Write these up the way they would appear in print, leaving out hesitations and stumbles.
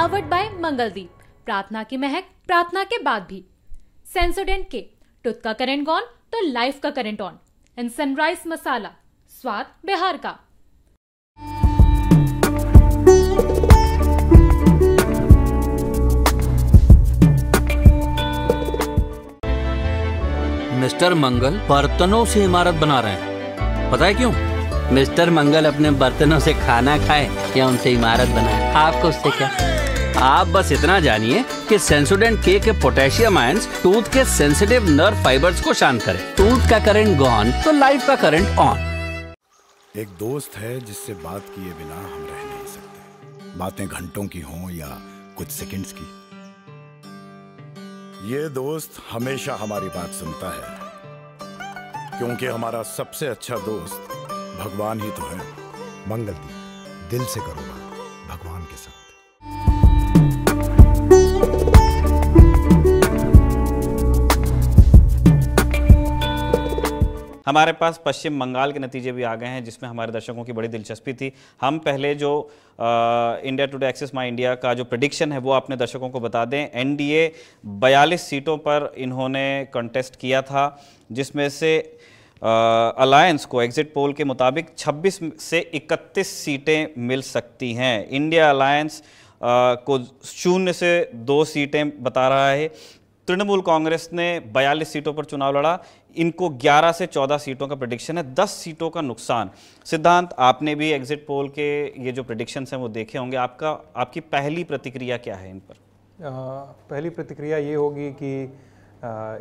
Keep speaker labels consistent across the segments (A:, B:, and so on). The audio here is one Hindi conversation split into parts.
A: पावर्ड बाय मंगलदीप, प्रार्थना की महक प्रार्थना के बाद भी। सेंसोडेंट के टूथ का करंट गॉन तो लाइफ का करंट ऑन। एंड सनराइज मसाला, स्वाद बिहार का।
B: मिस्टर मंगल बर्तनों से इमारत बना रहे हैं, पता है क्यों?
C: मिस्टर मंगल अपने बर्तनों से खाना खाए या उनसे इमारत बनाए, आपको उससे क्या?
B: आप बस इतना जानिए कि सेंसोडेंट के पोटेशियम आयंस टूथ के सेंसिटिव नर्व फाइबर्स को शांत करें।
C: टूथ का करंट गॉन तो लाइफ का करंट ऑन।
D: एक दोस्त है जिससे बात किए बिना हम रह नहीं सकते, बातें घंटों की हों या कुछ सेकंड्स की। ये दोस्त हमेशा हमारी बात सुनता है, क्योंकि हमारा सबसे अच्छा दोस्त भगवान ही तो है।
E: मंगलदीप, दिल से करो बात भगवान के साथ।
F: हमारे पास पश्चिम बंगाल के नतीजे भी आ गए हैं, जिसमें हमारे दर्शकों की बड़ी दिलचस्पी थी। हम पहले जो इंडिया टुडे एक्सेस माई इंडिया का जो प्रेडिक्शन है वो अपने दर्शकों को बता दें। एनडीए 42 सीटों पर इन्होंने कंटेस्ट किया था, जिसमें से अलायंस को एग्जिट पोल के मुताबिक 26 से 31 सीटें मिल सकती हैं। इंडिया अलायंस को 0 से 2 सीटें बता रहा है। तृणमूल कांग्रेस ने 42 सीटों पर चुनाव लड़ा, इनको 11 से 14 सीटों का प्रेडिक्शन है, 10 सीटों का नुकसान। सिद्धांत, आपने भी एग्जिट पोल के ये जो प्रेडिक्शंस हैं वो देखे होंगे, आपकी पहली प्रतिक्रिया क्या है इन पर?
G: पहली प्रतिक्रिया ये होगी कि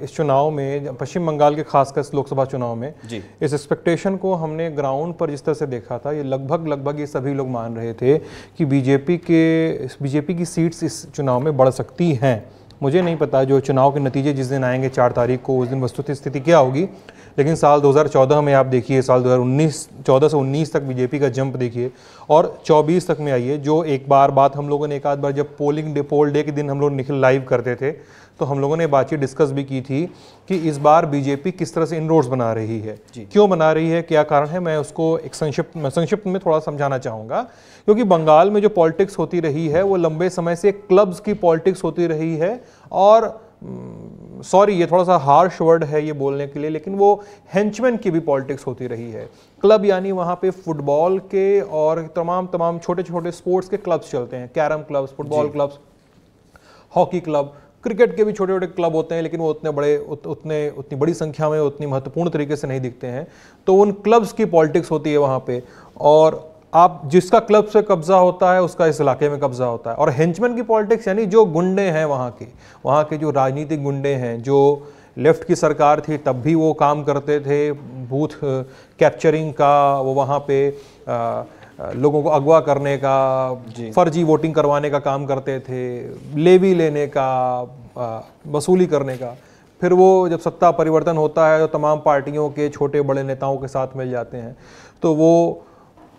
G: इस चुनाव में, पश्चिम बंगाल के खासकर लोकसभा चुनाव में
F: जी,
G: इस एक्सपेक्टेशन को हमने ग्राउंड पर जिस तरह से देखा था, ये लगभग ये सभी लोग मान रहे थे कि बीजेपी की सीट्स इस चुनाव में बढ़ सकती हैं। मुझे नहीं पता जो चुनाव के नतीजे जिस दिन आएंगे 4 तारीख को, उस दिन वस्तुतः स्थिति क्या होगी, लेकिन साल 2014 में आप देखिए, साल 14 से 19 तक बीजेपी का जंप देखिए, और 24 तक में आइए, जो एक बात हम लोगों ने एक आध बार जब पोल डे के दिन हम लोग निकल लाइव करते थे, तो हम लोगों ने बातचीत डिस्कस भी की थी कि इस बार बीजेपी किस तरह से इनरोड्स बना रही है, क्यों बना रही है, क्या कारण है। मैं उसको एक संक्षिप्त में थोड़ा समझाना चाहूँगा, क्योंकि बंगाल में जो पॉलिटिक्स होती रही है वो लंबे समय से क्लब्स की पॉलिटिक्स होती रही है, और सॉरी ये थोड़ा सा हार्श वर्ड है ये बोलने के लिए, लेकिन वो हेंचमैन की भी पॉलिटिक्स होती रही है। क्लब यानी वहाँ पे फुटबॉल के और तमाम छोटे छोटे स्पोर्ट्स के क्लब्स चलते हैं, carrom clubs, football clubs, hockey club, cricket के भी छोटे छोटे क्लब होते हैं, लेकिन वो उतनी बड़ी संख्या में, उतनी महत्वपूर्ण तरीके से नहीं दिखते हैं। तो उन क्लब्स की पॉलिटिक्स होती है वहाँ पे, और आप जिसका क्लब से कब्जा होता है उसका इस इलाके में कब्जा होता है। और हेंचमैन की पॉलिटिक्स यानी जो गुंडे हैं वहाँ के जो राजनीतिक गुंडे हैं, जो लेफ्ट की सरकार थी तब भी वो काम करते थे, बूथ कैप्चरिंग का, वो वहाँ पे लोगों को अगवा करने का, फर्जी वोटिंग करवाने का काम करते थे, लेवी लेने का, वसूली करने का। फिर वो जब सत्ता परिवर्तन होता है तो तमाम पार्टियों के छोटे बड़े नेताओं के साथ मिल जाते हैं, तो वो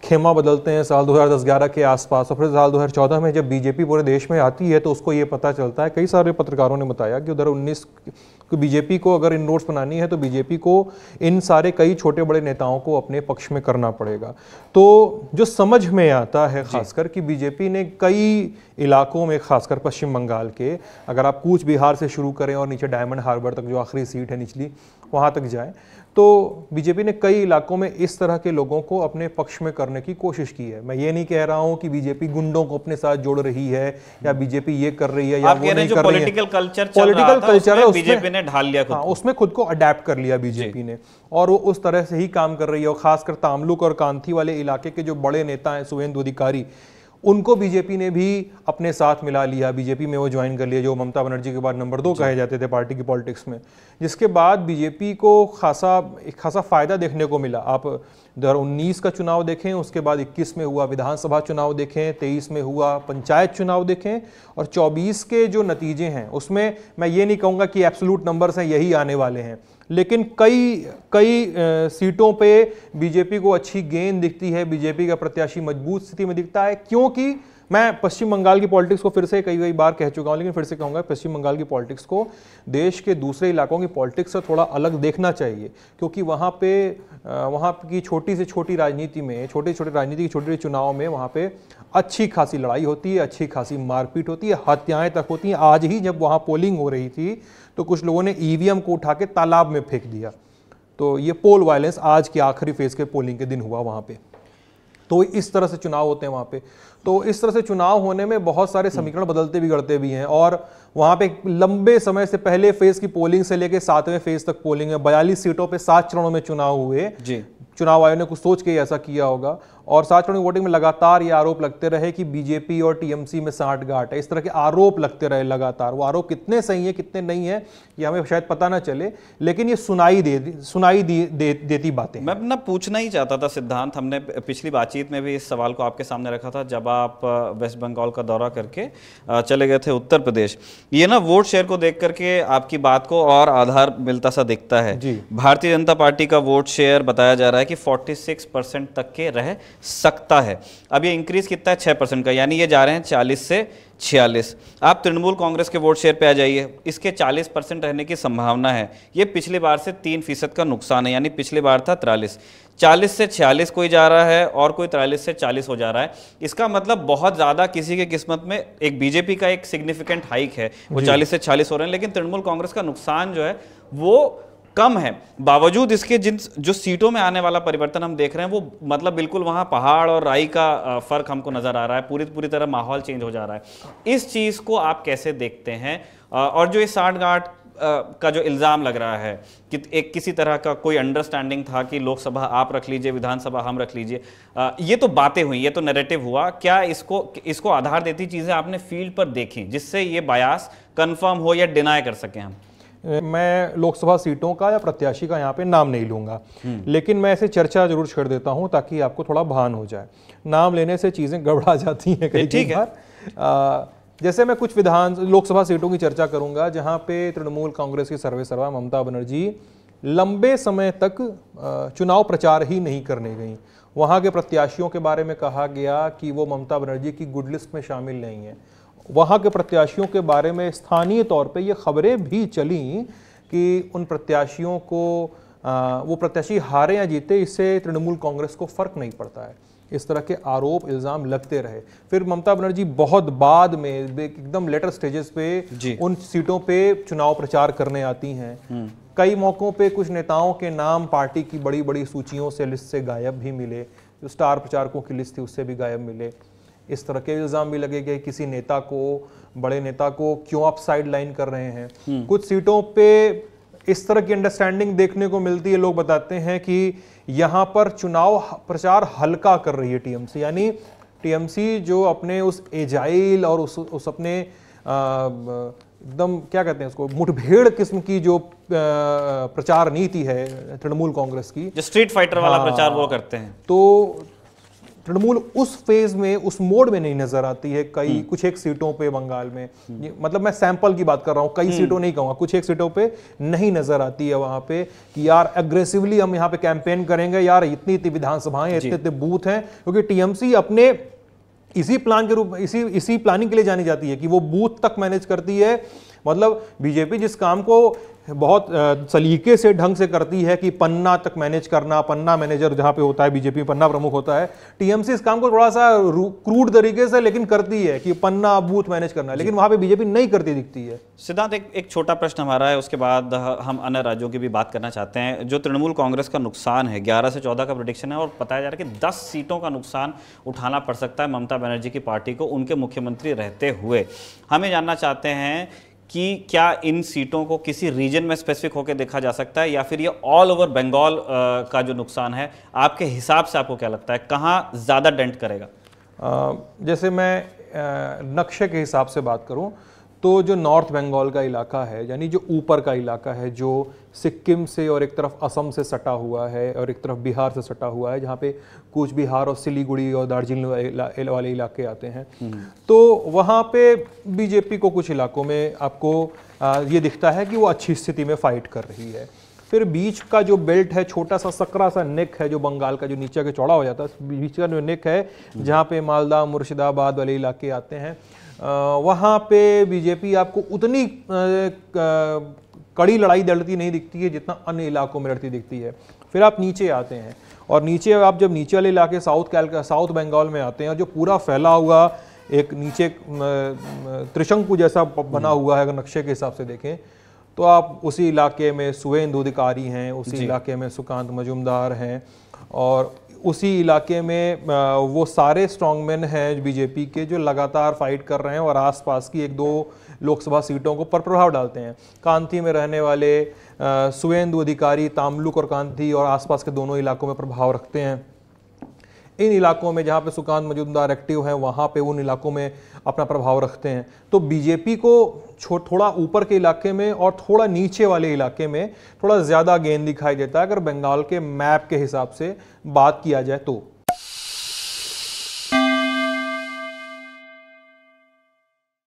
G: खेमा बदलते हैं साल 2010-11 के आसपास। और फिर साल 2014 में जब बीजेपी पूरे देश में आती है तो उसको ये पता चलता है, कई सारे पत्रकारों ने बताया कि उधर 19 बीजेपी को अगर इनरोड्स बनानी है तो बीजेपी को इन सारे कई छोटे बड़े नेताओं को अपने पक्ष में करना पड़ेगा। तो जो समझ में आता है खासकर कि बीजेपी ने कई इलाकों में, खासकर पश्चिम बंगाल के, अगर आप कूच बिहार से शुरू करें और नीचे डायमंड हार्बर तक जो आखिरी सीट है निचली, वहाँ तक जाए, तो बीजेपी ने कई इलाकों में इस तरह के लोगों को अपने पक्ष में करने की कोशिश की है। मैं ये नहीं कह रहा हूं कि बीजेपी गुंडों को अपने साथ जोड़ रही है या बीजेपी ये कर रही है या वो नहीं कर रही है।
F: पॉलिटिकल कल्चर है बीजेपी ने ढाल लिया खुद,
G: उसमें खुद को अडेप्ट कर लिया बीजेपी ने, और वो उस तरह से ही काम कर रही है। और खासकर तामलुक और कांथी वाले इलाके के जो बड़े नेता हैं, शुभेंदु अधिकारी, उनको बीजेपी ने भी अपने साथ मिला लिया, बीजेपी में वो ज्वाइन कर लिया, जो ममता बनर्जी के बाद नंबर 2 कहे जाते थे पार्टी की पॉलिटिक्स में, जिसके बाद बीजेपी को एक खासा फायदा देखने को मिला। आप 2019 का चुनाव देखें, उसके बाद 21 में हुआ विधानसभा चुनाव देखें, 23 में हुआ पंचायत चुनाव देखें, और 24 के जो नतीजे हैं उसमें मैं ये नहीं कहूँगा कि एब्सोल्यूट नंबर्स हैं यही आने वाले हैं, लेकिन कई सीटों पे बीजेपी को अच्छी गेंद दिखती है, बीजेपी का प्रत्याशी मजबूत स्थिति में दिखता है। क्योंकि मैं पश्चिम बंगाल की पॉलिटिक्स को फिर से कई बार कह चुका हूं, लेकिन फिर से कहूंगा, पश्चिम बंगाल की पॉलिटिक्स को देश के दूसरे इलाकों की पॉलिटिक्स से थोड़ा अलग देखना चाहिए, क्योंकि वहाँ की छोटी से छोटी राजनीति में, छोटे छोटे राजनीति के छोटे चुनाव में वहाँ पे अच्छी खासी लड़ाई होती है, अच्छी खासी मारपीट होती है, हत्याएं तक होती हैं। आज ही जब वहाँ पोलिंग हो रही थी तो कुछ लोगों ने ईवीएम को उठा के तालाब में फेंक दिया। तो ये पोल वायलेंस आज के आखिरी फेज के पोलिंग के दिन हुआ वहाँ पे। तो इस तरह से चुनाव होते हैं वहाँ पे। तो इस तरह से चुनाव होने में बहुत सारे समीकरण बदलते बिगड़ते भी हैं। और वहाँ पे लंबे समय से पहले फेज की पोलिंग से लेकर 7वें फेज तक पोलिंग है। 42 सीटों पे 7 चरणों में चुनाव हुए जी। चुनाव आयोग ने कुछ सोच के ऐसा किया होगा। और 7 चरणों की वोटिंग में लगातार ये आरोप लगते रहे कि बीजेपी और टीएमसी में साठगांठ है। इस तरह के आरोप लगते रहे लगातार। वो आरोप कितने सही है कितने नहीं है ये हमें शायद पता ना चले, लेकिन ये सुनाई देती बातें।
F: मैं अपना पूछना ही चाहता था सिद्धांत, हमने पिछली बातचीत में भी इस सवाल को आपके सामने रखा था जब आप वेस्ट बंगाल का दौरा करके चले गए थे उत्तर प्रदेश। ये ना वोट शेयर को देख करके आपकी बात को और आधार मिलता सा दिखता है। भारतीय जनता पार्टी का वोट शेयर बताया जा रहा है कि 46% तक के रह सकता है। अब ये इंक्रीज कितना है? 6% का, यानी ये जा रहे हैं 40 से 46। आप तृणमूल कांग्रेस के वोट शेयर पे आ जाइए, इसके 40% रहने की संभावना है। ये पिछली बार से 3% का नुकसान है, यानी पिछली बार था 43, 40 से 46 कोई जा रहा है और कोई 43 से 40 हो जा रहा है। इसका मतलब बहुत ज्यादा किसी के किस्मत में एक बीजेपी का एक सिग्निफिकेंट हाइक है, वो 40 से 40 हो रहे हैं, लेकिन तृणमूल कांग्रेस का नुकसान जो है वो कम है। बावजूद इसके जो सीटों में आने वाला परिवर्तन हम देख रहे हैं वो मतलब बिल्कुल वहां पहाड़ और राई का फर्क हमको नजर आ रहा है। पूरी तरह माहौल चेंज हो जा रहा है। इस चीज को आप कैसे देखते हैं? और जो ये साठगांठ का जो इल्जाम लग रहा है कि एक किसी तरह का कोई अंडरस्टैंडिंग था कि लोकसभा आप रख लीजिए, विधानसभा हम रख लीजिए, ये तो बातें हुई, ये तो नैरेटिव हुआ। क्या इसको आधार देती चीजें आपने फील्ड पर देखी जिससे ये बायास कंफर्म हो या डिनाई कर सके हम?
G: मैं लोकसभा सीटों का या प्रत्याशी का यहाँ पे नाम नहीं लूंगा, लेकिन मैं ऐसे चर्चा जरूर छेड़ देता हूँ ताकि आपको थोड़ा भान हो जाए। नाम लेने से चीजें गड़बड़ा जाती हैं कई बार। जैसे मैं कुछ लोकसभा सीटों की चर्चा करूंगा जहाँ पे तृणमूल कांग्रेस की सर्वेसर्वा ममता बनर्जी लंबे समय तक चुनाव प्रचार ही नहीं करने गई। वहाँ के प्रत्याशियों के बारे में कहा गया कि वो ममता बनर्जी की गुड लिस्ट में शामिल नहीं है। वहाँ के प्रत्याशियों के बारे में स्थानीय तौर पे ये खबरें भी चली कि उन प्रत्याशियों को वो प्रत्याशी हारे या जीते इससे तृणमूल कांग्रेस को फर्क नहीं पड़ता है। इस तरह के आरोप इल्जाम लगते रहे। फिर ममता बनर्जी बहुत बाद में एकदम लेटर स्टेजेस पे उन सीटों पे चुनाव प्रचार करने आती हैं। कई मौकों पे कुछ नेताओं के नाम पार्टी की बड़ी बड़ी सूचियों से लिस्ट से गायब भी मिले। जो स्टार प्रचारकों की लिस्ट थी उससे भी गायब मिले। इस तरह के इल्जाम भी लगे गए किसी नेता को, बड़े नेता को क्यों आप साइड लाइन कर रहे हैं। कुछ सीटों पे इस तरह की अंडरस्टैंडिंग देखने को मिलती है। लोग बताते हैं कि यहाँ पर चुनाव प्रचार हल्का कर रही है टीएमसी, यानी टीएमसी जो अपने उस एजाइल और उस अपने एकदम क्या कहते हैं उसको, मुठभेड़ किस्म की जो प्रचार नीति है तृणमूल कांग्रेस की, जो
F: स्ट्रीट फाइटर वाला प्रचार वो करते हैं,
G: तो तृणमूल उस फेज में, उस मोड में नहीं नजर आती है। कुछ एक सीटों पे बंगाल में, मतलब मैं सैंपल की बात कर रहा हूँ, कई सीटों नहीं कहूँगा, कुछ एक सीटों पे नहीं नजर आती है वहां पे कि यार एग्रेसिवली हम यहाँ पे कैंपेन करेंगे, यार इतनी विधानसभाएं, इतने बूथ हैं। क्योंकि टीएमसी अपने इसी प्लान के रूप इसी प्लानिंग के लिए जानी जाती है कि वो बूथ तक मैनेज करती है। मतलब बीजेपी जिस काम को बहुत सलीके से ढंग से करती है कि पन्ना तक मैनेज करना, पन्ना मैनेजर जहां पे होता है बीजेपी पन्ना प्रमुख होता है, टीएमसी इस काम को थोड़ा सा क्रूड तरीके से लेकिन करती है कि पन्ना बूथ मैनेज करना, लेकिन वहां पे बीजेपी नहीं करती दिखती है।
F: सिद्धांत, एक छोटा प्रश्न हमारा है, उसके बाद हम अन्य राज्यों की भी बात करना चाहते हैं। जो तृणमूल कांग्रेस का नुकसान है 11 से 14 का प्रेडिक्शन है और बताया जा रहा है कि 10 सीटों का नुकसान उठाना पड़ सकता है ममता बनर्जी की पार्टी को उनके मुख्यमंत्री रहते हुए। हमें जानना चाहते हैं कि क्या इन सीटों को किसी रीजन में स्पेसिफिक होकर देखा जा सकता है या फिर ये ऑल ओवर बंगाल का जो नुकसान है आपके हिसाब से आपको क्या लगता है कहाँ ज़्यादा डेंट करेगा?
G: जैसे मैं नक्शे के हिसाब से बात करूं तो जो नॉर्थ बंगाल का इलाका है, यानी जो ऊपर का इलाका है, जो सिक्किम से और एक तरफ असम से सटा हुआ है और एक तरफ बिहार से सटा हुआ है, जहाँ पे कूच बिहार और सिलीगुड़ी और दार्जिलिंग वाले इलाके आते हैं, तो वहाँ पे बीजेपी को कुछ इलाकों में आपको ये दिखता है कि वो अच्छी स्थिति में फाइट कर रही है। फिर बीच का जो बेल्ट है, छोटा सा सकरा सा नेक है जो बंगाल का, जो नीचे के चौड़ा हो जाता है, बीच का जो नेक है जहाँ पे मालदा मुर्शिदाबाद वाले इलाके आते हैं, वहाँ पे बीजेपी आपको उतनी कड़ी लड़ाई लड़ती नहीं दिखती है जितना अन्य इलाकों में लड़ती दिखती है। फिर आप नीचे आते हैं और नीचे आप जब नीचे वाले इलाके साउथ बंगाल में आते हैं और जो पूरा फैला हुआ एक नीचे त्रिशंकु जैसा बना हुआ है, अगर नक्शे के हिसाब से देखें तो आप उसी इलाके में शुभेंदु अधिकारी हैं, उसी इलाके में सुकांत मजूमदार हैं और उसी इलाके में वो सारे स्ट्रॉन्गमैन हैं बीजेपी के जो लगातार फाइट कर रहे हैं और आसपास की 1-2 लोकसभा सीटों को पर प्रभाव डालते हैं। कांती में रहने वाले शुभेंदु अधिकारी तामलुक और कांती और आसपास के दोनों इलाकों में प्रभाव रखते हैं। इन इलाकों में जहाँ पे सुकांत मजूमदार एक्टिव हैं वहाँ पे उन इलाकों में अपना प्रभाव रखते हैं। तो बीजेपी को थोड़ा ऊपर के इलाके में और थोड़ा नीचे वाले इलाके में थोड़ा ज़्यादा गेन दिखाई देता है अगर बंगाल के मैप के हिसाब से बात किया जाए तो।